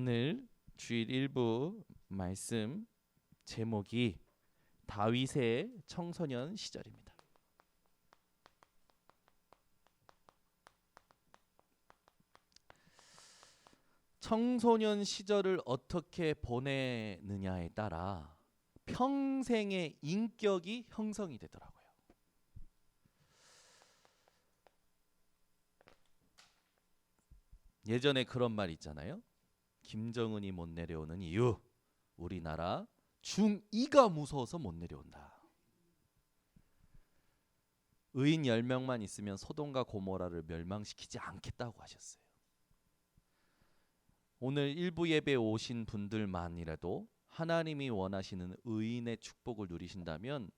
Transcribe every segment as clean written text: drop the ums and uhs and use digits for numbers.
오늘 주일 일부 말씀 제목이 다윗의 청소년 시절입니다. 청소년 시절을 어떻게 보내느냐에 따라 평생의 인격이 형성이 되더라고요. 예전에 그런 말 있잖아요. 김정은이 못 내려오는 이유, 우리나라 중2가 무서워서 못 내려온다. 의인 10명만 있으면 소돔과 고모라를 멸망시키지 않겠다고 하셨어요. 오늘 일부 예배에 오신 분들만이라도 하나님이 원하시는 의인의 축복을 누리신다면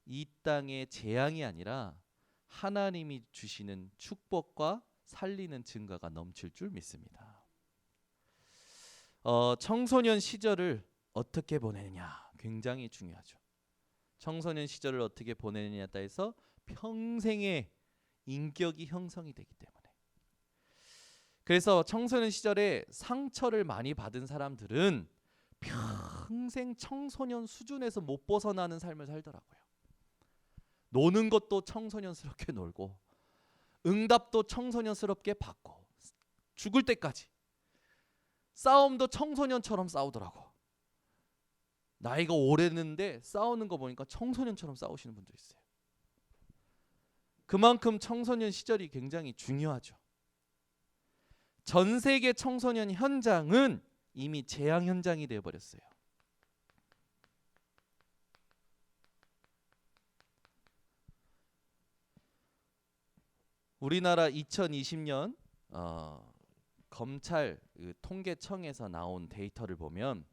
이 땅의 재앙이 아니라 하나님이 주시는 축복과 살리는 증거가 넘칠 줄 믿습니다. 청소년 시절을 어떻게 보내느냐 굉장히 중요하죠. 청소년 시절을 어떻게 보내느냐에 따라서 평생의 인격이 형성이 되기 때문에. 그래서 청소년 시절에 상처를 많이 받은 사람들은 평생 청소년 수준에서 못 벗어나는 삶을 살더라고요. 노는 것도 청소년스럽게 놀고 응답도 청소년스럽게 받고 죽을 때까지 싸움도 청소년처럼 싸우더라고. 나이가 오래됐는데 싸우는 거 보니까 청소년처럼 싸우시는 분도 있어요. 그만큼 청소년 시절이 굉장히 중요하죠. 전 세계 청소년 현장은 이미 재앙 현장이 되어버렸어요. 우리나라 2020년 검찰 통계청에서 나온 데이터를 보면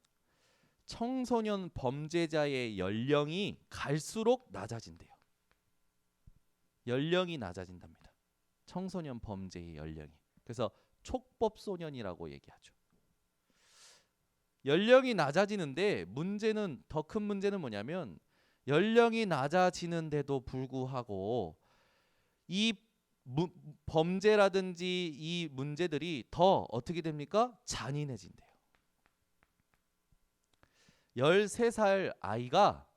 청소년 범죄자의 연령이 갈수록 낮아진대요. 연령이 낮아진답니다. 청소년 범죄의 연령이. 그래서 촉법소년이라고 얘기하죠. 연령이 낮아지는데 문제는, 더 큰 문제는 뭐냐면 연령이 낮아지는데도 불구하고 이 범죄라든지 이 문제들이 더 어떻게 됩니까? 잔인해진대요. 13살 아이가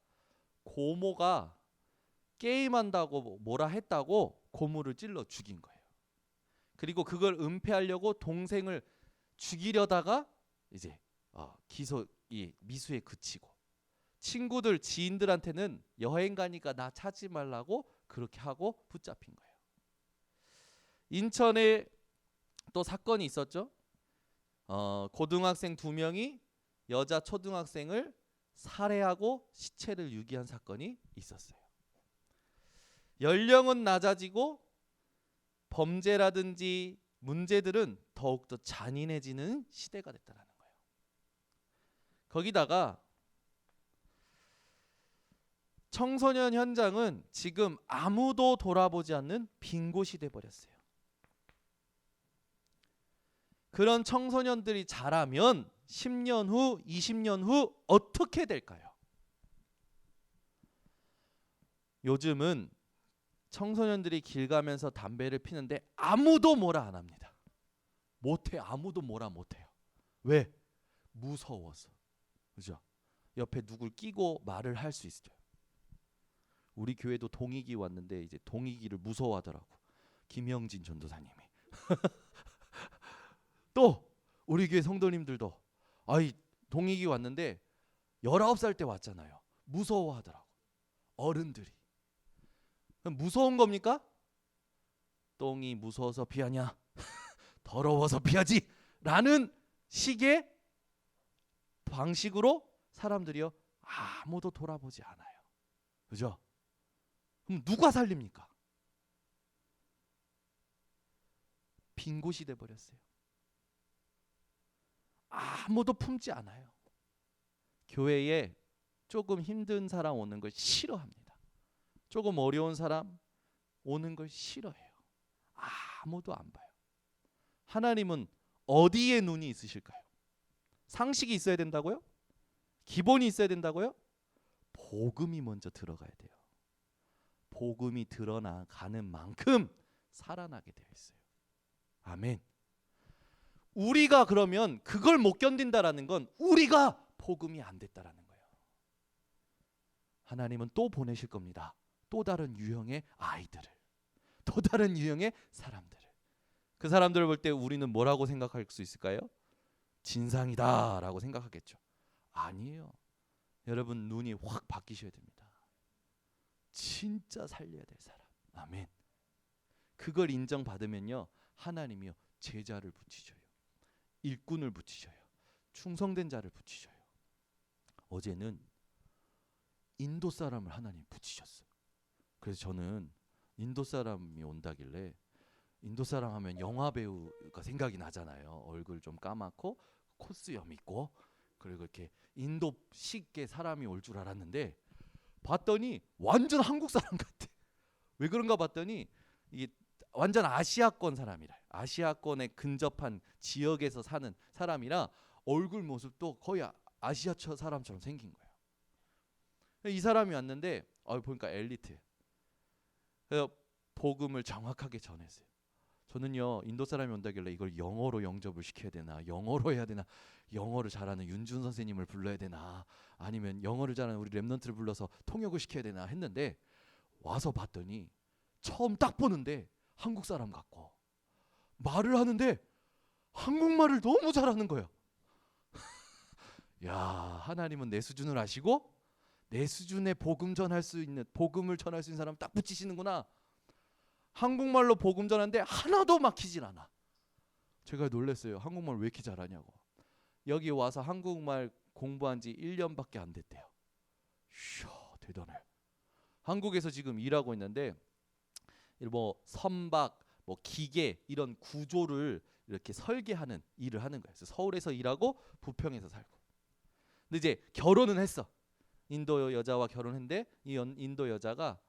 고모가 게임한다고 뭐라 했다고 고모를 찔러 죽인 거예요. 그리고 그걸 은폐하려고 동생을 죽이려다가 이제 미수에 그치고, 친구들 지인들한테는 여행 가니까 나 찾지 말라고 그렇게 하고 붙잡힌 거예요. 인천에 또 사건이 있었죠. 고등학생 2명이 여자 초등학생을 살해하고 시체를 유기한 사건이 있었어요. 연령은 낮아지고 범죄라든지 문제들은 더욱더 잔인해지는 시대가 됐다는 거예요. 거기다가 청소년 현장은 지금 아무도 돌아보지 않는 빈 곳이 돼버렸어요. 그런 청소년들이 자라면 10년 후, 20년 후 어떻게 될까요? 요즘은 청소년들이 길 가면서 담배를 피는데 아무도 뭐라 안 합니다. 못해. 아무도 뭐라 못해요. 왜? 무서워서. 그죠? 옆에 누굴 끼고 말을 할 수 있어요. 우리 교회도 동익이 왔는데 이제 동익이를 무서워하더라고. 김영진 전도사님이. 또 우리 교회 성도님들도 동익이 왔는데 19살 때 왔잖아요. 무서워하더라고. 어른들이. 그럼 무서운 겁니까? 똥이 무서워서 피하냐? 더러워서 피하지! 라는 식의 방식으로 사람들이요 아무도 돌아보지 않아요. 그죠? 그럼 누가 살립니까? 빈 곳이 돼버렸어요. 아무도 품지 않아요. 교회에 조금 힘든 사람 오는 걸 싫어합니다. 조금 어려운 사람 오는 걸 싫어해요. 아무도 안 봐요. 하나님은 어디에 눈이 있으실까요? 상식이 있어야 된다고요? 기본이 있어야 된다고요? 복음이 먼저 들어가야 돼요. 복음이 드러나가는 만큼 살아나게 되어 있어요. 아멘. 우리가 그러면 그걸 못 견딘다라는 건 우리가 복음이 안 됐다라는 거예요. 하나님은 또 보내실 겁니다. 또 다른 유형의 아이들을, 또 다른 유형의 사람들을. 그 사람들을 볼 때 우리는 뭐라고 생각할 수 있을까요? 진상이다라고 생각하겠죠. 아니에요. 여러분 눈이 확 바뀌셔야 됩니다. 진짜 살려야 될 사람. 아멘. 그걸 인정받으면요, 하나님이요 제자를 붙이셔요. 일꾼을 붙이셔요. 충성된 자를 붙이셔요. 어제는 인도 사람을 하나님 붙이셨어요. 그래서 저는 인도 사람이 온다길래, 인도 사람 하면 영화 배우가 생각이 나잖아요. 얼굴 좀 까맣고 코스염 있고, 그리고 이렇게 인도식의 사람이 올 줄 알았는데 봤더니 완전 한국 사람 같아. 왜 그런가 봤더니 이게 완전 아시아권 사람이라, 아시아권에 근접한 지역에서 사는 사람이라 얼굴 모습도 거의 아시아 사람처럼 생긴 거예요. 이 사람이 왔는데 보니까 엘리트예요. 그래서 복음을 정확하게 전했어요. 저는요 인도 사람이 온다길래 이걸 영어로 영접을 시켜야 되나, 영어로 해야 되나, 영어를 잘하는 윤준 선생님을 불러야 되나, 아니면 영어를 잘하는 우리 랩런트를 불러서 통역을 시켜야 되나 했는데, 와서 봤더니 처음 딱 보는데 한국 사람 같고 말을 하는데 한국말을 너무 잘하는 거예요. 야, 하나님은 내 수준을 아시고 내 수준의 복음 전할 수 있는, 복음을 전할 수 있는 사람 딱 붙이시는구나. 한국말로 복음 전하는데 하나도 막히질 않아. 제가 놀랐어요. 한국말 왜 이렇게 잘하냐고. 여기 와서 한국말 공부한 지 1년밖에 안 됐대요. 이야, 대단해. 한국에서 지금 일하고 있는데 뭐 선박, 뭐 기계 이런 구조를 이렇게 설계하는 일을 하는 거예요. 그래서 서울에서 일하고 부평에서 살고. 근데 이제 결혼은 했어. 인도 여자와 결혼했는데 이 인도 여자가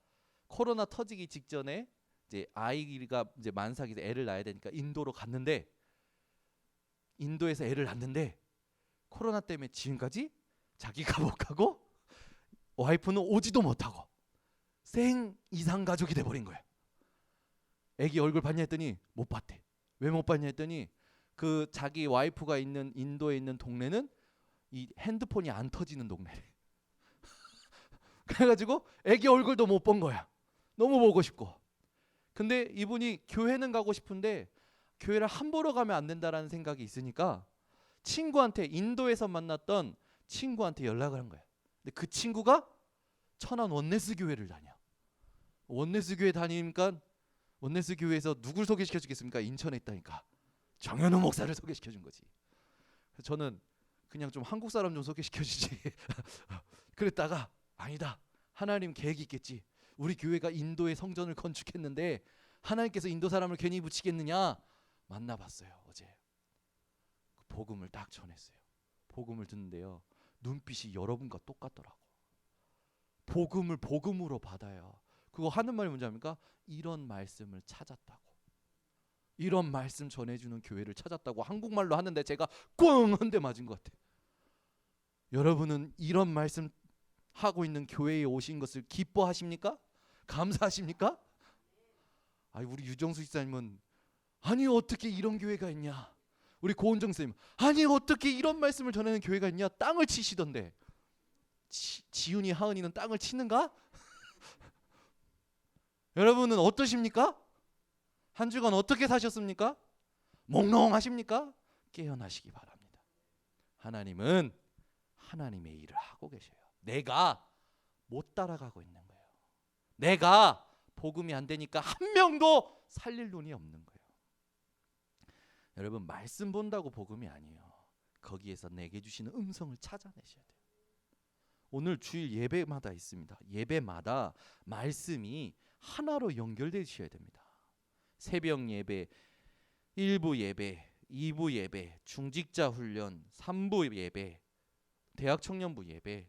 코로나 터지기 직전에 이제 아이가 이제 만삭이 애를 낳아야 되니까 인도로 갔는데, 인도에서 애를 낳는데 코로나 때문에 지금까지 자기가 못 가고 와이프는 오지도 못하고 생 이상 가족이 돼버린 거예요. 애기 얼굴 봤냐 했더니 못 봤대. 왜 못 봤냐 했더니 그 자기 와이프가 있는 인도에 있는 동네는 이 핸드폰이 안 터지는 동네래. 그래가지고 애기 얼굴도 못 본 거야. 너무 보고 싶고. 근데 이분이 교회는 가고 싶은데 교회를 함부로 가면 안 된다라는 생각이 있으니까 친구한테, 인도에서 만났던 친구한테 연락을 한 거야. 근데 그 친구가 천안 원네스 교회를 다녀. 원네스 교회 다니니까 원네스 교회에서 누굴 소개시켜 주겠습니까? 인천에 있다니까. 정현우 목사를 소개시켜 준 거지. 그래서 저는 그냥 좀 한국 사람 좀 소개시켜 주지. 그랬다가 아니다. 하나님 계획이 있겠지. 우리 교회가 인도에 성전을 건축했는데 하나님께서 인도 사람을 괜히 붙이겠느냐. 만나봤어요. 어제 그 복음을 딱 전했어요. 복음을 듣는데요, 눈빛이 여러분과 똑같더라고. 복음을 복음으로 받아요. 그거 하는 말이 뭔지 압니까? 이런 말씀을 찾았다고. 이런 말씀 전해주는 교회를 찾았다고 한국말로 하는데 제가 꽝 한 대 맞은 것 같아요. 여러분은 이런 말씀 하고 있는 교회에 오신 것을 기뻐하십니까? 감사하십니까? 아니, 우리 유정수 집사님은 아니 어떻게 이런 교회가 있냐. 우리 고은정 선생님 아니 어떻게 이런 말씀을 전하는 교회가 있냐. 땅을 치시던데. 지훈이 하은이는 땅을 치는가? 여러분은 어떠십니까? 한 주간 어떻게 사셨습니까? 몽롱하십니까? 깨어나시기 바랍니다. 하나님은 하나님의 일을 하고 계셔요. 내가 못 따라가고 있는 거예요. 내가 복음이 안 되니까 한 명도 살릴 눈이 없는 거예요. 여러분, 말씀 본다고 복음이 아니에요. 거기에서 내게 주시는 음성을 찾아내셔야 돼요. 오늘 주일 예배마다 있습니다. 예배마다 말씀이 하나로 연결되셔야 됩니다. 새벽 예배, 1부 예배, 2부 예배, 중직자 훈련, 3부 예배, 대학 청년부 예배,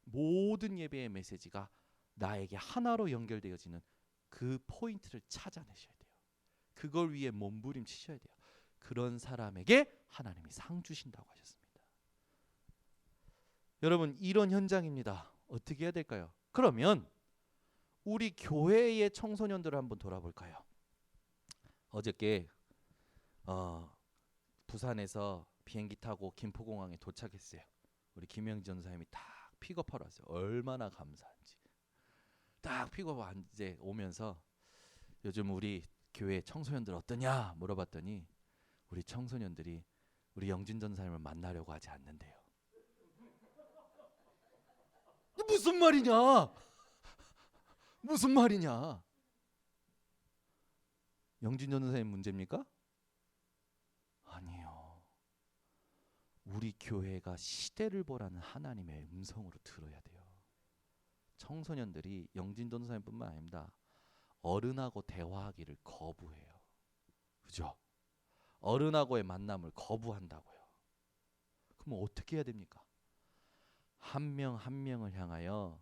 모든 예배의 메시지가 나에게 하나로 연결되어지는 그 포인트를 찾아내셔야 돼요. 그걸 위해 몸부림치셔야 돼요. 그런 사람에게 하나님이 상 주신다고 하셨습니다. 여러분, 이런 현장입니다. 어떻게 해야 될까요? 그러면 우리 교회의 청소년들을 한번 돌아볼까요? 어저께 부산에서 비행기 타고 김포공항에 도착했어요. 우리 김영지 전사님이 딱 픽업하러 왔어요. 얼마나 감사한지. 딱 픽업 이제 오면서 요즘 우리 교회 청소년들 어떠냐 물어봤더니 우리 청소년들이 우리 영진 전사님을 만나려고 하지 않는데요. 무슨 말이냐? 무슨 말이냐? 영진 전사님 문제입니까? 아니요. 우리 교회가 시대를 보라는 하나님의 음성으로 들어야 돼요. 청소년들이 영진 전사님뿐만 아닙니다. 어른하고 대화하기를 거부해요. 그죠? 어른하고의 만남을 거부한다고요. 그럼 어떻게 해야 됩니까? 한 명 한 명을 향하여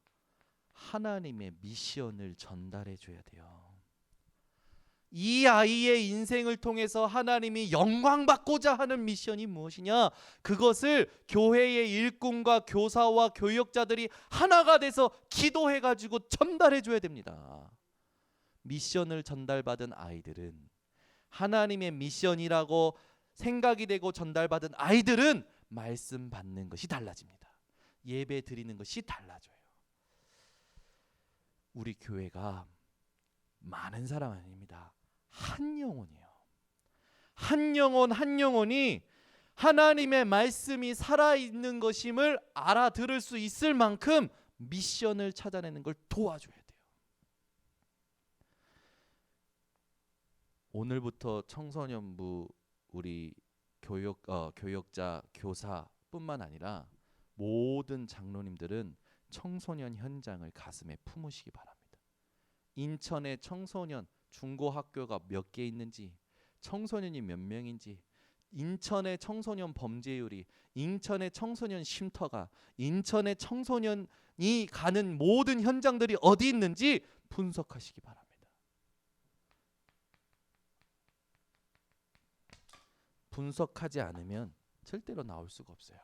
하나님의 미션을 전달해 줘야 돼요. 이 아이의 인생을 통해서 하나님이 영광받고자 하는 미션이 무엇이냐? 그것을 교회의 일꾼과 교사와 교역자들이 하나가 돼서 기도해가지고 전달해 줘야 됩니다. 미션을 전달받은 아이들은, 하나님의 미션이라고 생각이 되고 전달받은 아이들은 말씀 받는 것이 달라집니다. 예배 드리는 것이 달라져요. 우리 교회가 많은 사람 아닙니다. 한 영혼이에요. 한 영혼 한 영혼이 하나님의 말씀이 살아있는 것임을 알아들을 수 있을 만큼 미션을 찾아내는 걸 도와줘야 돼요. 오늘부터 청소년부 우리 교역자 교사뿐만 아니라 모든 장로님들은 청소년 현장을 가슴에 품으시기 바랍니다. 인천의 청소년 중고학교가 몇 개 있는지, 청소년이 몇 명인지, 인천의 청소년 범죄율이, 인천의 청소년 쉼터가, 인천의 청소년이 가는 모든 현장들이 어디 있는지 분석하시기 바랍니다. 분석하지 않으면 절대로 나올 수가 없어요.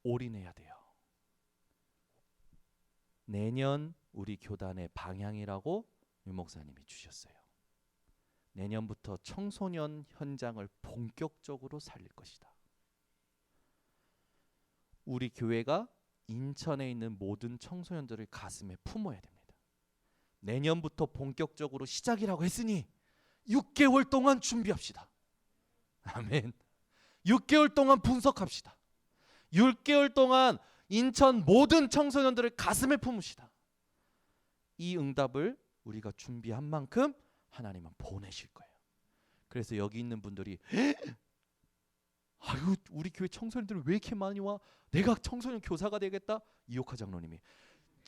올인해야 돼요. 내년 우리 교단의 방향이라고 유 목사님이 주셨어요. 내년부터 청소년 현장을 본격적으로 살릴 것이다. 우리 교회가 인천에 있는 모든 청소년들을 가슴에 품어야 됩니다. 내년부터 본격적으로 시작이라고 했으니 6개월 동안 준비합시다. 아멘. 6개월 동안 분석합시다. 6개월 동안 인천 모든 청소년들을 가슴에 품으시다. 이 응답을 우리가 준비한 만큼 하나님은 보내실 거예요. 그래서 여기 있는 분들이 아유 우리 교회 청소년들이 왜 이렇게 많이 와? 내가 청소년 교사가 되겠다. 이옥하 장로님이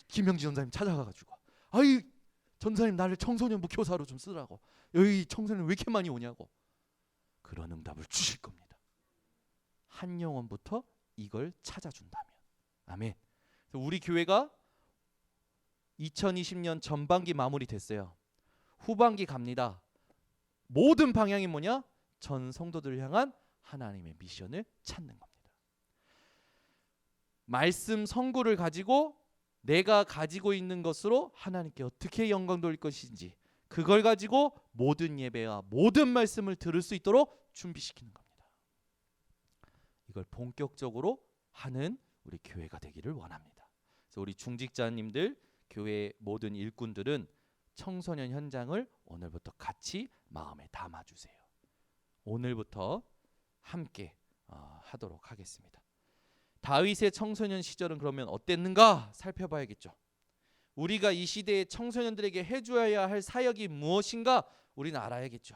김영지 전사님 찾아가가지고 아이 전사님 나를 청소년부 교사로 좀 쓰라고. 여기 청소년 왜 이렇게 많이 오냐고. 그런 응답을 주실 겁니다. 한 영혼부터 이걸 찾아준다면. 아멘. 우리 교회가 2020년 전반기 마무리됐어요. 후반기 갑니다. 모든 방향이 뭐냐? 전 성도들을 향한 하나님의 미션을 찾는 겁니다. 말씀 성구를 가지고 내가 가지고 있는 것으로 하나님께 어떻게 영광 돌릴 것인지 그걸 가지고 모든 예배와 모든 말씀을 들을 수 있도록 준비시키는 겁니다. 이걸 본격적으로 하는 우리 교회가 되기를 원합니다. 그래서 우리 중직자님들, 교회 모든 일꾼들은 청소년 현장을 오늘부터 같이 마음에 담아주세요. 오늘부터 함께 하도록 하겠습니다. 다윗의 청소년 시절은 그러면 어땠는가 살펴봐야겠죠. 우리가 이 시대의 청소년들에게 해줘야 할 사역이 무엇인가 우리는 알아야겠죠.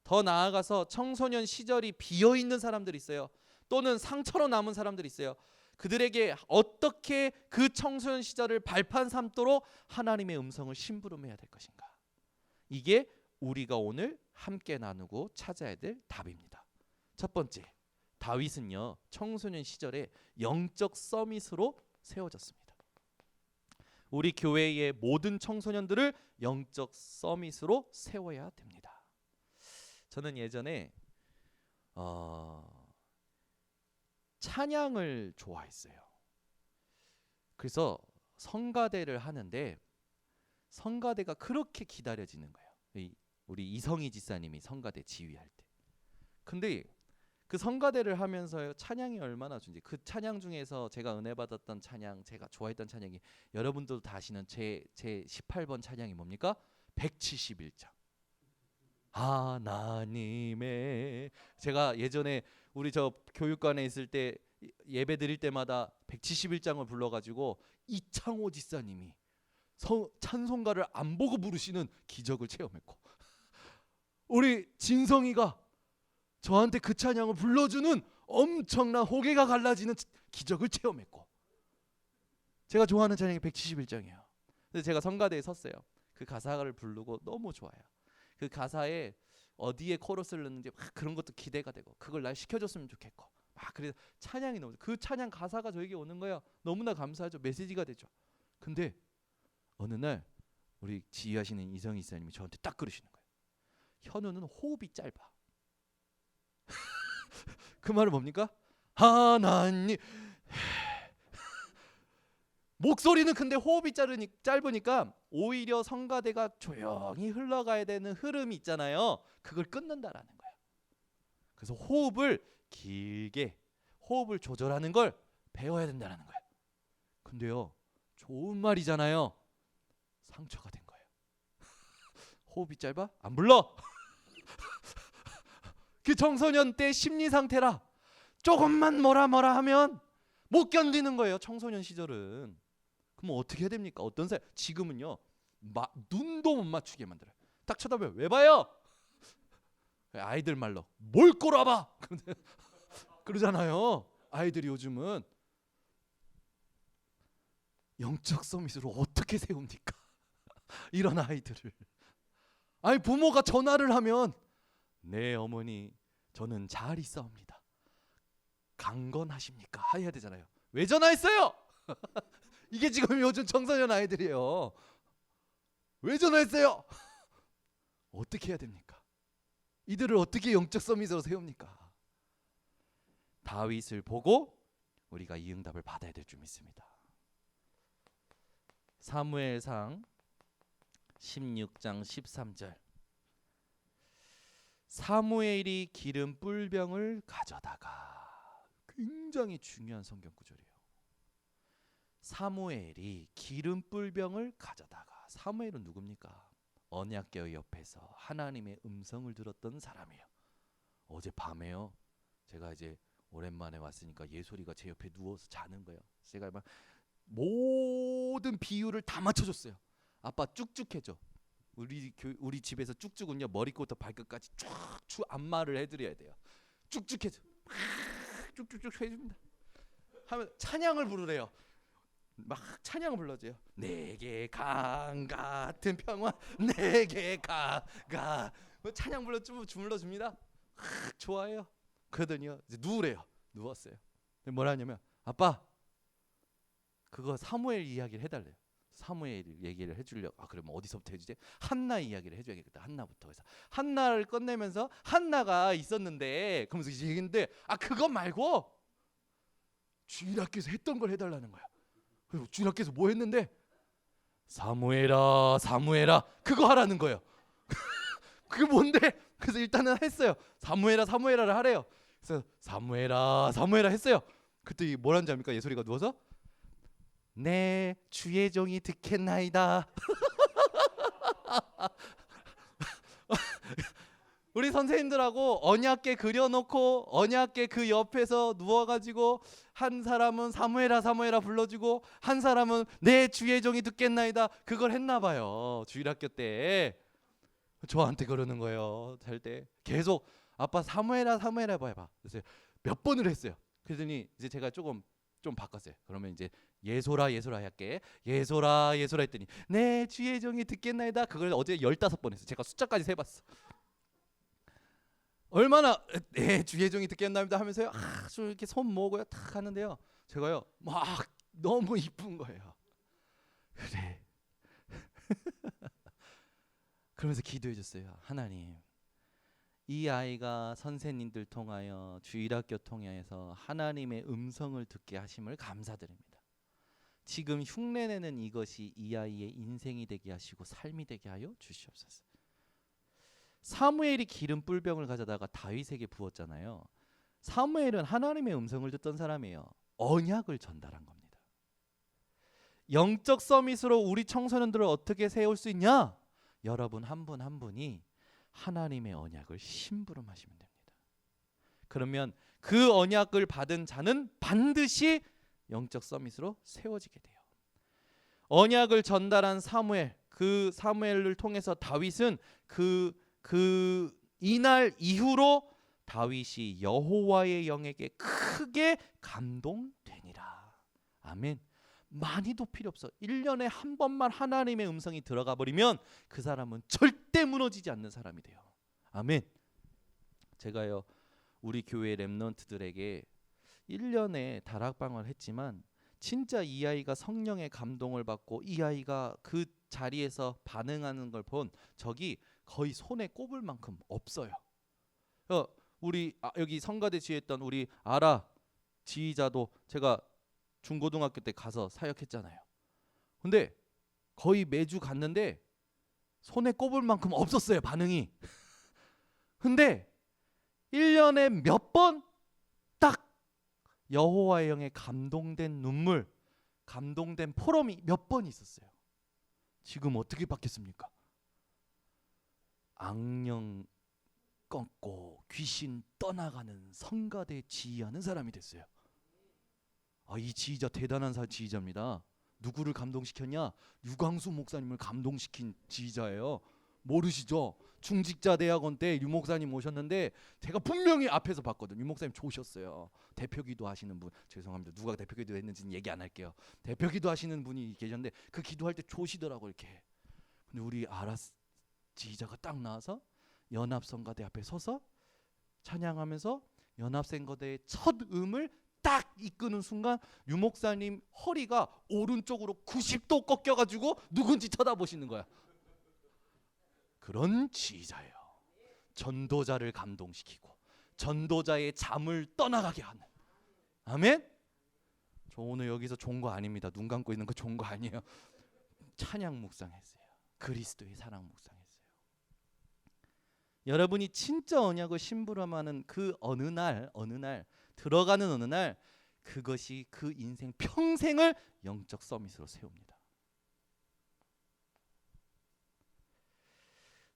더 나아가서 청소년 시절이 비어있는 사람들이 있어요. 또는 상처로 남은 사람들이 있어요. 그들에게 어떻게 그 청소년 시절을 발판 삼도록 하나님의 음성을 심부름해야 될 것인가. 이게 우리가 오늘 함께 나누고 찾아야 될 답입니다. 첫 번째, 다윗은요 청소년 시절에 영적 서밋으로 세워졌습니다. 우리 교회의 모든 청소년들을 영적 서밋으로 세워야 됩니다. 저는 예전에 찬양을 좋아했어요. 그래서 성가대를 하는데 성가대가 그렇게 기다려지는 거예요. 우리 이성희 지사님이 성가대 지휘할 때. 근데 그 성가대를 하면서 찬양이 얼마나 좋은지, 그 찬양 중에서 제가 은혜 받았던 찬양, 제가 좋아했던 찬양이 여러분들도 다 아시는 제 18번 찬양이 뭡니까? 171장. 하나님의, 제가 예전에 우리 저 교육관에 있을 때 예배 드릴 때마다 171장을 불러가지고 이창호 지사님이 찬송가를 안 보고 부르시는 기적을 체험했고, 우리 진성이가 저한테 그 찬양을 불러주는 엄청난 호개가 갈라지는 기적을 체험했고, 제가 좋아하는 찬양이 171장이에요. 그래서 제가 성가대에 섰어요. 그 가사를 부르고 너무 좋아요. 그 가사에 어디에 코러스를 넣는지 막 그런 것도 기대가 되고, 그걸 날 시켜줬으면 좋겠고, 막 그래서 찬양이 너무, 그 찬양 가사가 저에게 오는 거예요. 너무나 감사하죠. 메시지가 되죠. 근데 어느 날 우리 지휘하시는 이성희 이사님이 저한테 딱 그러시는 거예요. 현우는 호흡이 짧아. 그 말은 뭡니까? 하나님. 목소리는 근데 호흡이 짧으니까 오히려 성가대가 조용히 흘러가야 되는 흐름이 있잖아요. 그걸 끊는다라는 거예요. 그래서 호흡을 길게, 호흡을 조절하는 걸 배워야 된다는 거예요. 근데요, 좋은 말이잖아요. 상처가 된 거예요. 호흡이 짧아? 안 불러. 그 청소년 때 심리 상태라 조금만 뭐라 하면 못 견디는 거예요. 청소년 시절은. 그럼 어떻게 해야 됩니까? 어떤 사람 지금은요, 눈도 못 맞추게 만들어요. 딱 쳐다보면 왜 봐요? 아이들 말로 뭘 꼬라봐 그러잖아요. 아이들이 요즘은. 영적 서밋으로 어떻게 세웁니까? 이런 아이들을. 아니, 부모가 전화를 하면 네 어머니 저는 잘 있사옵니다. 강건하십니까? 해야 되잖아요. 왜 전화했어요? 이게 지금 요즘 청소년 아이들이에요. 왜 전화했어요? 어떻게 해야 됩니까? 이들을 어떻게 영적 서밋으로 세웁니까? 다윗을 보고 우리가 이 응답을 받아야 될 줄 믿습니다. 사무엘상 16장 13절. 사무엘이 기름 뿔병을 가져다가, 굉장히 중요한 성경 구절이에요. 사무엘이 기름 뿔병을 가져다가. 사무엘은 누굽니까? 언약궤의 옆에서 하나님의 음성을 들었던 사람이에요. 어제 밤에요, 제가 이제 오랜만에 왔으니까 예솔이가 제 옆에 누워서 자는 거예요. 제가 막 모든 비유를 다 맞춰줬어요. 아빠 쭉쭉해져. 우리 집에서 쭉쭉은요, 머리부터 발끝까지 쭉 안마를 해드려야 돼요. 쭉쭉해져. 쭉쭉쭉 해줍니다. 하면 찬양을 부르래요. 막 찬양을 불러줘요. 내게 강 같은 평화, 내게 강가. 찬양 주물러줍니다. 좋아해요. 그러더니요, 이제 누우래요. 누웠어요. 뭐라냐면, 아빠 그거 사무엘 이야기를 해달래요. 사무엘 얘기를 해주려고. 그러면 어디서부터 해주지? 한나 이야기를 해줘야겠다. 한나부터. 그래서 한나를 끝내면서 한나가 있었는데, 그러면서 이제 얘기인데, 그거 말고 주일학교에서 했던 걸 해달라는 거야. 그리고 주일학교에서 뭐 했는데, 사무엘아 사무엘아 그거 하라는 거예요. 그게 뭔데? 그래서 일단은 했어요. 사무엘아를 하래요. 그래서 사무엘아 했어요. 그때 뭐라는지 압니까? 예솔이가 누워서 네 주의 종이 듣겠나이다. 우리 선생님들하고 언약궤 그려놓고 언약궤 그 옆에서 누워가지고, 한 사람은 사무엘아 불러주고, 한 사람은 내 주의 종이 듣겠나이다, 그걸 했나봐요. 주일학교 때 저한테 그러는 거예요. 잘 때 계속 아빠 사무엘아 해봐. 그래서 몇 번을 했어요. 그랬더니 이제 제가 좀 바꿨어요. 그러면 이제 예솔아 할게. 예솔아 했더니 내 주의 종이 듣겠나이다, 그걸 어제 15번 했어요. 제가 숫자까지 세봤어. 얼마나 주의 종이 듣겠나이다 하면서요, 아주 이렇게 손 모으고요 탁 하는데요, 제가요 막 너무 이쁜 거예요. 그래. 그러면서 기도해 줬어요. 하나님, 이 아이가 선생님들 통하여 주일학교 통해서 하나님의 음성을 듣게 하심을 감사드립니다. 지금 흉내내는 이것이 이 아이의 인생이 되게 하시고 삶이 되게 하여 주시옵소서. 사무엘이 기름 뿔병을 가져다가 다윗에게 부었잖아요. 사무엘은 하나님의 음성을 듣던 사람이에요. 언약을 전달한 겁니다. 영적 서밋으로 우리 청소년들을 어떻게 세울 수 있냐? 여러분 한 분 한 분이 하나님의 언약을 심부름하시면 됩니다. 그러면 그 언약을 받은 자는 반드시 영적 서밋으로 세워지게 돼요. 언약을 전달한 사무엘, 그 사무엘을 통해서 다윗은 이날 이후로 다윗이 여호와의 영에게 크게 감동되니라. 아멘. 많이도 필요 없어. 1년에 한 번만 하나님의 음성이 들어가 버리면 그 사람은 절대 무너지지 않는 사람이 돼요. 아멘. 제가요 우리 교회 렘넌트들에게 1년에 다락방을 했지만 진짜 이 아이가 성령의 감동을 받고 이 아이가 그 자리에서 반응하는 걸 본 적이 거의 손에 꼽을 만큼 없어요. 우리 여기 성가대 지휘했던 우리 아라 지휘자도 제가 중고등학교 때 가서 사역했잖아요. 근데 거의 매주 갔는데 손에 꼽을 만큼 없었어요, 반응이. 근데 1년에 몇 번 딱 여호와의 영에 감동된 눈물, 감동된 포럼이 몇 번 있었어요. 지금 어떻게 바뀌었습니까? 악령 꺾고 귀신 떠나가는 성가대 지휘하는 사람이 됐어요. 이 지휘자 대단한 지휘자입니다. 누구를 감동시켰냐? 유광수 목사님을 감동시킨 지휘자예요. 모르시죠? 중직자 대학원 때 유 목사님 오셨는데 제가 분명히 앞에서 봤거든요. 유 목사님 좋으셨어요. 대표기도 하시는 분, 죄송합니다. 누가 대표기도 했는지는 얘기 안 할게요. 대표기도 하시는 분이 계셨는데 그 기도할 때 조시더라고 이렇게. 근데 우리 아라스 지휘자가 딱 나와서 연합성가대 앞에 서서 찬양하면서 연합성가대의 첫 음을 딱 이끄는 순간 유 목사님 허리가 오른쪽으로 90도 꺾여가지고 누군지 쳐다보시는 거야. 그런 지휘자예요. 전도자를 감동시키고 전도자의 잠을 떠나가게 하는. 아멘. 저 오늘 여기서 좋은 거 아닙니다. 눈 감고 있는 거 좋은 거 아니에요. 찬양 묵상했어요. 그리스도의 사랑 묵상했어요. 여러분이 진짜 언약을 심부름하는 그 어느 날 들어가는 어느 날 그것이 그 인생 평생을 영적 서밋으로 세웁니다.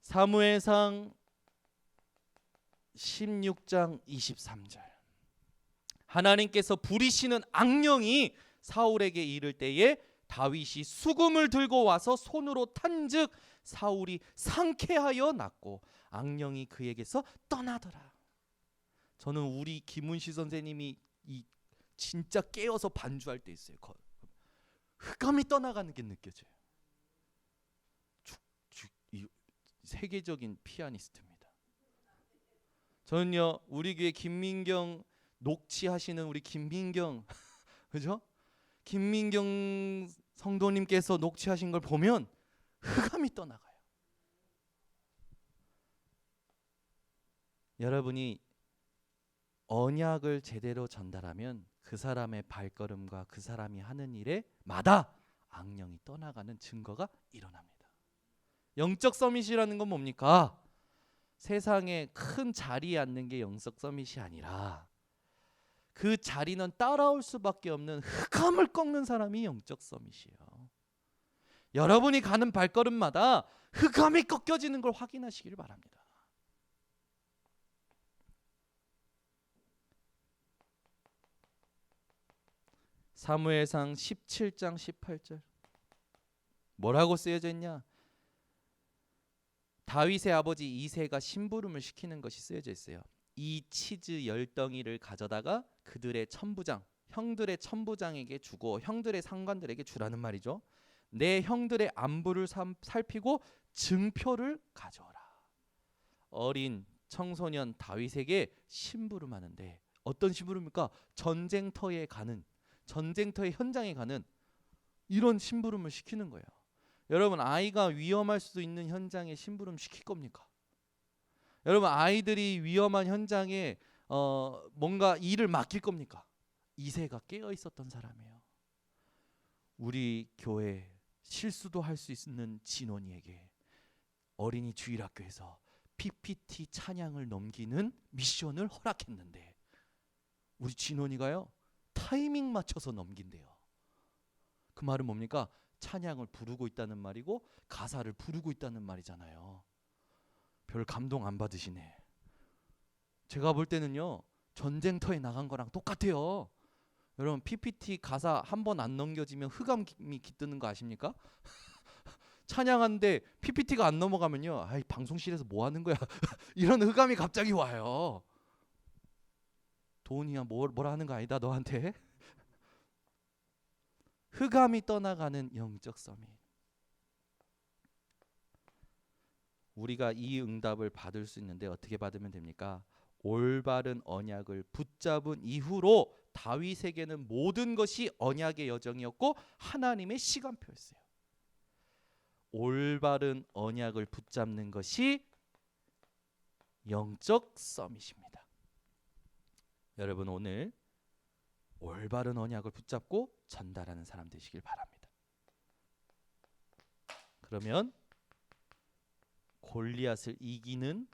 사무엘상 16장 23절. 하나님께서 부리시는 악령이 사울에게 이를 때에 다윗이 수금을 들고 와서 손으로 탄즉 사울이 상쾌하여 났고 악령이 그에게서 떠나더라. 저는 우리 김은시 선생님이 진짜 깨어서 반주할 때 있어요. 흑암이 떠나가는 게 느껴져요. 세계적인 피아니스트입니다. 저는요 우리 교회 김민경 녹취하시는 우리 김민경 그죠? 김민경 성도님께서 녹취하신 걸 보면 흑암이 떠나가요. 여러분이 언약을 제대로 전달하면 그 사람의 발걸음과 그 사람이 하는 일에마다 악령이 떠나가는 증거가 일어납니다. 영적 서밋이라는 건 뭡니까? 세상에 큰 자리에 앉는 게 영적 서밋이 아니라 그 자리는 따라올 수밖에 없는 흑암을 꺾는 사람이 영적 서밋이에요. 여러분이 가는 발걸음마다 흑암이 꺾여지는 걸 확인하시길 바랍니다. 사무엘상 17장 18절 뭐라고 쓰여져 있냐? 다윗의 아버지 이새가 심부름을 시키는 것이 쓰여져 있어요. 이 치즈 10덩이를 가져다가 그들의 천부장, 형들의 천부장에게 주고 형들의 상관들에게 주라는 말이죠. 내 형들의 안부를 살피고 증표를 가져오라. 어린 청소년 다윗에게 심부름하는데 어떤 심부름입니까? 전쟁터의 현장에 가는 이런 심부름을 시키는 거예요. 여러분 아이가 위험할 수도 있는 현장에 심부름 시킬 겁니까? 여러분 아이들이 위험한 현장에 뭔가 일을 맡길 겁니까? 이새가 깨어 있었던 사람이에요. 우리 교회 실수도 할 수 있는 진원이에게 어린이 주일학교에서 PPT 찬양을 넘기는 미션을 허락했는데 우리 진원이가요 타이밍 맞춰서 넘긴대요. 그 말은 뭡니까? 찬양을 부르고 있다는 말이고 가사를 부르고 있다는 말이잖아요. 별 감동 안 받으시네. 제가 볼 때는요 전쟁터에 나간 거랑 똑같아요. 여러분 PPT 가사 한 번 안 넘겨지면 흑암이 깃드는 거 아십니까? 찬양하는데 PPT가 안 넘어가면요 아이 방송실에서 뭐 하는 거야 이런 흑암이 갑자기 와요. 도훈이야 뭐라 하는 거 아니다 너한테. 흑암이 떠나가는 영적 서밋. 우리가 이 응답을 받을 수 있는데 어떻게 받으면 됩니까? 올바른 언약을 붙잡은 이후로 다윗에게는 모든 것이 언약의 여정이었고 하나님의 시간표였어요. 올바른 언약을 붙잡는 것이 영적 서밋입니다. 여러분 오늘 올바른 언약을 붙잡고 전달하는 사람 되시길 바랍니다. 그러면 골리앗을 이기는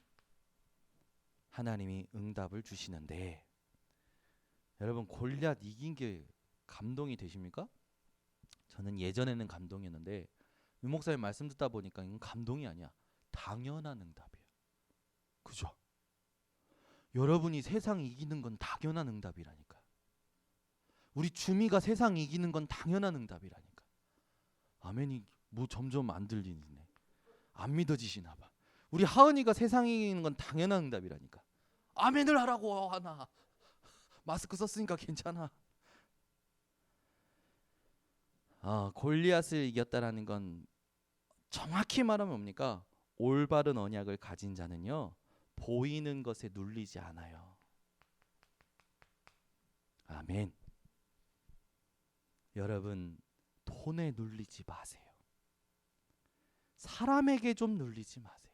하나님이 응답을 주시는데 여러분 골리앗 이긴 게 감동이 되십니까? 저는 예전에는 감동이었는데 유 목사님 말씀 듣다 보니까 이건 감동이 아니야. 당연한 응답이에요. 그죠? 여러분이 세상 이기는 건 당연한 응답이라니까. 우리 주미가 세상 이기는 건 당연한 응답이라니까. 아멘이 뭐 점점 안 들리네. 안 믿어지시나 봐. 우리 하은이가 세상 이기는 건 당연한 응답이라니까. 아멘을 하라고 하나. 마스크 썼으니까 괜찮아. 골리앗을 이겼다라는 건 정확히 말하면 뭡니까? 올바른 언약을 가진 자는요 보이는 것에 눌리지 않아요. 아멘. 여러분 돈에 눌리지 마세요. 사람에게 좀 눌리지 마세요.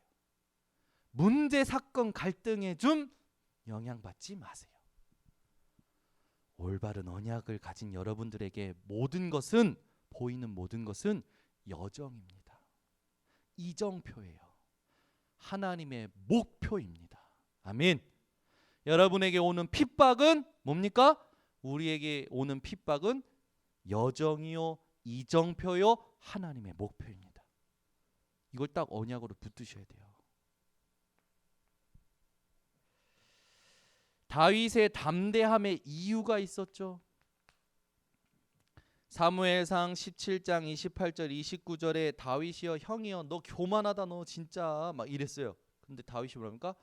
문제 사건 갈등에 좀 영향받지 마세요. 올바른 언약을 가진 여러분들에게 모든 것은 보이는 모든 것은 여정입니다. 이정표예요. 하나님의 목표입니다. 아멘. 여러분에게 오는 핍박은 뭡니까? 우리에게 오는 핍박은 여정이요 이정표요 하나님의 목표입니다. 이걸 딱 언약으로 붙드셔야 돼요. 다윗의 담대함의 이유가 있었죠. 사무엘상 17장 28절 29절에 다윗이여 형이여 너 교만하다 너 진짜 막 이랬어요. 근데 다윗이 뭐랍니까?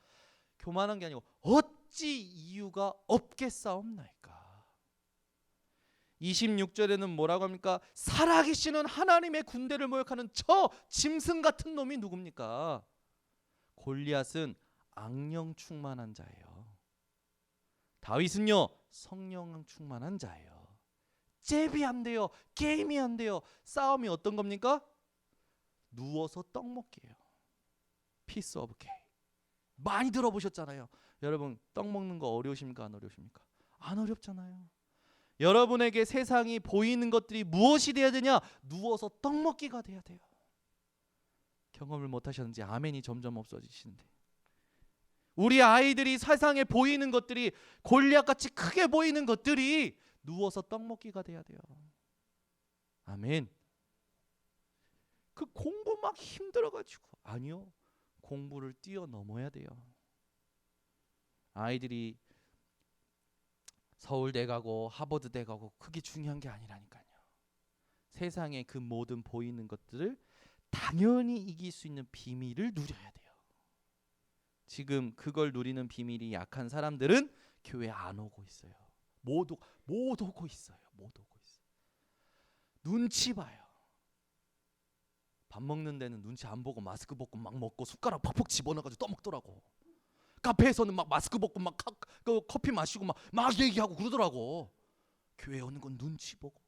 교만한 게 아니고 어찌 이유가 없겠사옵나이까. 26절에는 뭐라고 합니까? 살아계시는 하나님의 군대를 모욕하는 저 짐승 같은 놈이 누굽니까? 골리앗은 악령 충만한 자예요. 다윗은요 성령 충만한 자예요. 잽이 안 돼요. 게임이 안 돼요. 싸움이 어떤 겁니까? 누워서 떡 먹기예요. 피스 오브 케이크. 많이 들어보셨잖아요. 여러분 떡 먹는 거 어려우십니까? 안 어려우십니까? 안 어렵잖아요. 여러분에게 세상이 보이는 것들이 무엇이 돼야 되냐? 누워서 떡 먹기가 돼야 돼요. 경험을 못 하셨는지 아멘이 점점 없어지시는데 우리 아이들이 세상에 보이는 것들이 골리앗같이 크게 보이는 것들이 누워서 떡 먹기가 돼야 돼요. 아멘. 그 공부 막 힘들어가지고 아니요. 공부를 뛰어넘어야 돼요. 아이들이 서울대 가고 하버드대 가고 그게 중요한 게 아니라니까요. 세상에 그 모든 보이는 것들을 당연히 이길 수 있는 비밀을 누려야 돼요. 지금 그걸 누리는 비밀이 약한 사람들은 교회 안 오고 있어요. 못 오고 있어요. 못 오고 있어요. 눈치 봐요. 밥 먹는 데는 눈치 안 보고 마스크 벗고 막 먹고 숟가락 퍽퍽 집어넣어가지고 떠먹더라고. 카페에서는 막 마스크 벗고 막 커피 마시고 막 얘기하고 그러더라고. 교회 오는 건 눈치 보고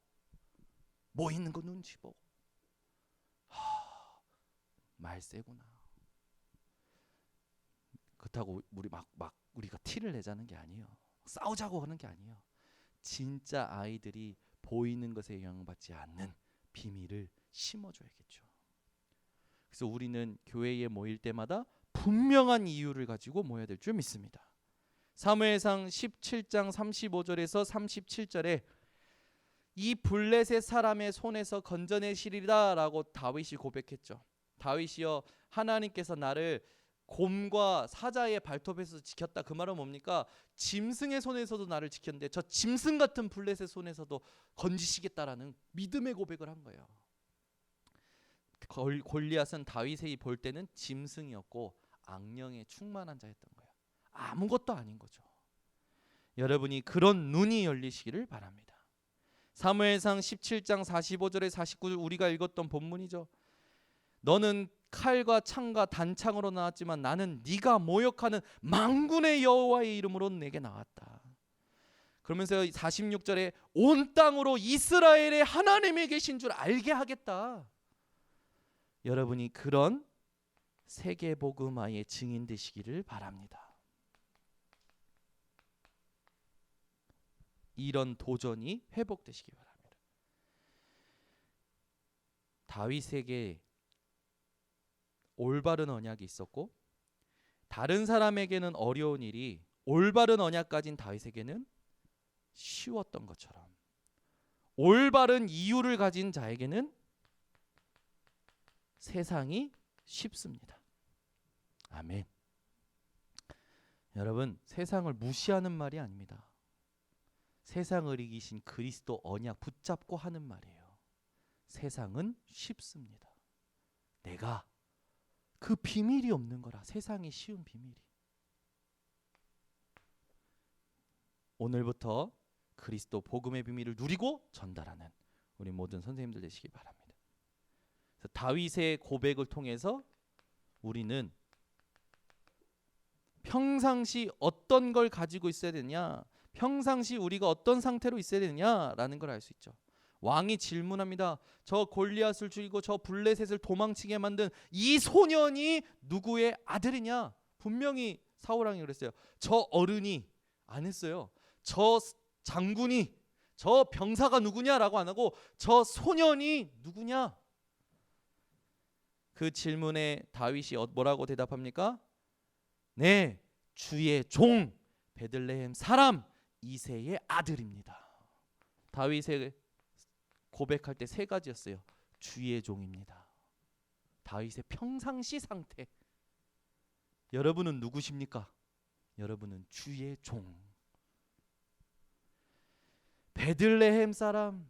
뭐 있는 건 눈치 보고. 말 세구나. 그렇다고 우리 막 우리가 티를 내자는 게 아니에요. 싸우자고 하는 게 아니에요. 진짜 아이들이 보이는 것에 영향받지 않는 비밀을 심어줘야겠죠. 그래서 우리는 교회에 모일 때마다 분명한 이유를 가지고 모여야 될 줄 믿습니다. 사무엘상 17장 35절에서 37절에 이 블레셋 사람의 손에서 건져내시리라 라고 다윗이 고백했죠. 다윗이여, 하나님께서 나를 곰과 사자의 발톱에서 지켰다. 그 말은 뭡니까? 짐승의 손에서도 나를 지켰는데 저 짐승 같은 블레셋 손에서도 건지시겠다라는 믿음의 고백을 한 거예요. 골리앗은 다윗이 볼 때는 짐승이었고 악령에 충만한 자였던 거예요. 아무것도 아닌 거죠. 여러분이 그런 눈이 열리시기를 바랍니다. 사무엘상 17장 45절에 49절 우리가 읽었던 본문이죠. 너는 칼과 창과 단창으로 나왔지만 나는 네가 모욕하는 만군의 여호와의 이름으로 내게 나왔다. 그러면서 46절에 온 땅으로 이스라엘의 하나님이 계신 줄 알게 하겠다. 여러분이 그런 세계복음화의 증인 되시기를 바랍니다. 이런 도전이 회복되시기 바랍니다. 다윗에게 올바른 언약이 있었고 다른 사람에게는 어려운 일이 올바른 언약 가진 다윗에게는 쉬웠던 것처럼 올바른 이유를 가진 자에게는 세상이 쉽습니다. 아멘. 여러분, 세상을 무시하는 말이 아닙니다. 세상을 이기신 그리스도 언약 붙잡고 하는 말이에요. 세상은 쉽습니다. 내가 그 비밀이 없는 거라. 세상이 쉬운 비밀이. 오늘부터 그리스도 복음의 비밀을 누리고 전달하는 우리 모든 선생님들 되시기 바랍니다. 그래서 다윗의 고백을 통해서 우리는 평상시 어떤 걸 가지고 있어야 되냐, 평상시 우리가 어떤 상태로 있어야 되냐라는 걸 알 수 있죠. 왕이 질문합니다. 저 골리앗을 죽이고 저 블레셋을 도망치게 만든 이 소년이 누구의 아들이냐? 분명히 사울왕이 그랬어요. 저 어른이 안 했어요. 저 장군이, 저 병사가 누구냐라고 안 하고 저 소년이 누구냐? 그 질문에 다윗이 뭐라고 대답합니까? 네, 주의 종 베들레헴 사람 이새의 아들입니다. 다윗의 고백할 때 세 가지였어요. 주의 종입니다. 다윗의 평상시 상태. 여러분은 누구십니까? 여러분은 주의 종. 베들레헴 사람.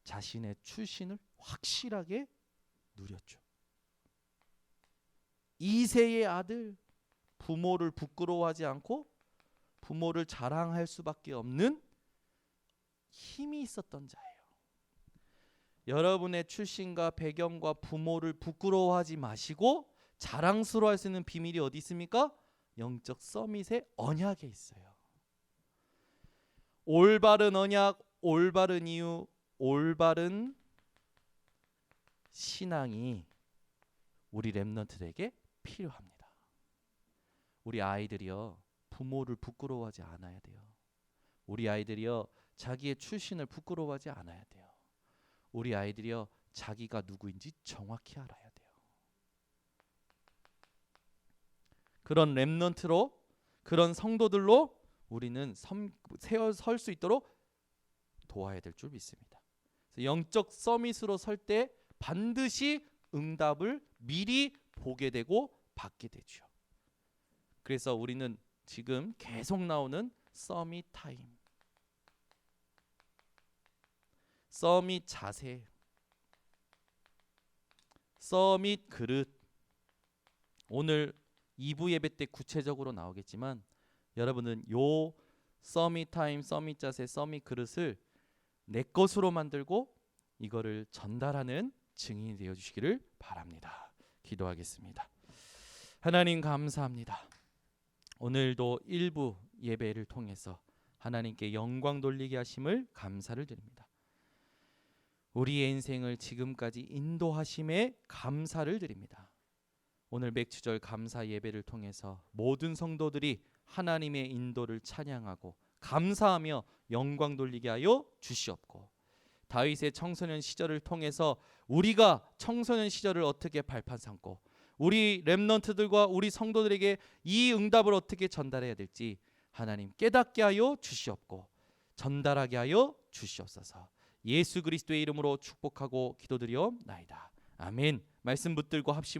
자신의 출신을 확실하게 누렸죠. 이새의 아들, 부모를 부끄러워하지 않고 부모를 자랑할 수밖에 없는 힘이 있었던 자예요. 여러분의 출신과 배경과 부모를 부끄러워하지 마시고 자랑스러워할 수 있는 비밀이 어디 있습니까? 영적 서밋의 언약에 있어요. 올바른 언약, 올바른 이유, 올바른 신앙이 우리 렘넌트들에게 필요합니다. 우리 아이들이요, 부모를 부끄러워하지 않아야 돼요. 우리 아이들이요, 자기의 출신을 부끄러워하지 않아야 돼요. 우리 아이들이요, 자기가 누구인지 정확히 알아야 돼요. 그런 렘넌트로, 그런 성도들로 우리는 설 수 있도록 도와야 될 줄 믿습니다. 영적 서밋으로 설 때 반드시 응답을 미리 보게 되고 받게 되죠. 그래서 우리는 지금 계속 나오는 서밋 타임, 서밋 자세, 서밋 그릇, 오늘 2부 예배 때 구체적으로 나오겠지만 여러분은 요 서밋 타임, 서밋 자세, 서밋 그릇을 내 것으로 만들고 이거를 전달하는 증인이 되어 주시기를 바랍니다. 기도하겠습니다. 하나님 감사합니다. 오늘도 일부 예배를 통해서 하나님께 영광 돌리게 하심을 감사를 드립니다. 우리의 인생을 지금까지 인도하심에 감사를 드립니다. 오늘 맥주절 감사 예배를 통해서 모든 성도들이 하나님의 인도를 찬양하고 감사하며 영광 돌리게 하여 주시옵고, 다윗의 청소년 시절을 통해서 우리가 청소년 시절을 어떻게 발판 삼고 우리 렘넌트들과 우리 성도들에게 이 응답을 어떻게 전달해야 될지 하나님 깨닫게 하여 주시옵고 전달하게 하여 주시옵소서. 예수 그리스도의 이름으로 축복하고 기도드리옵나이다. 아멘. 말씀 붙들고 합심으로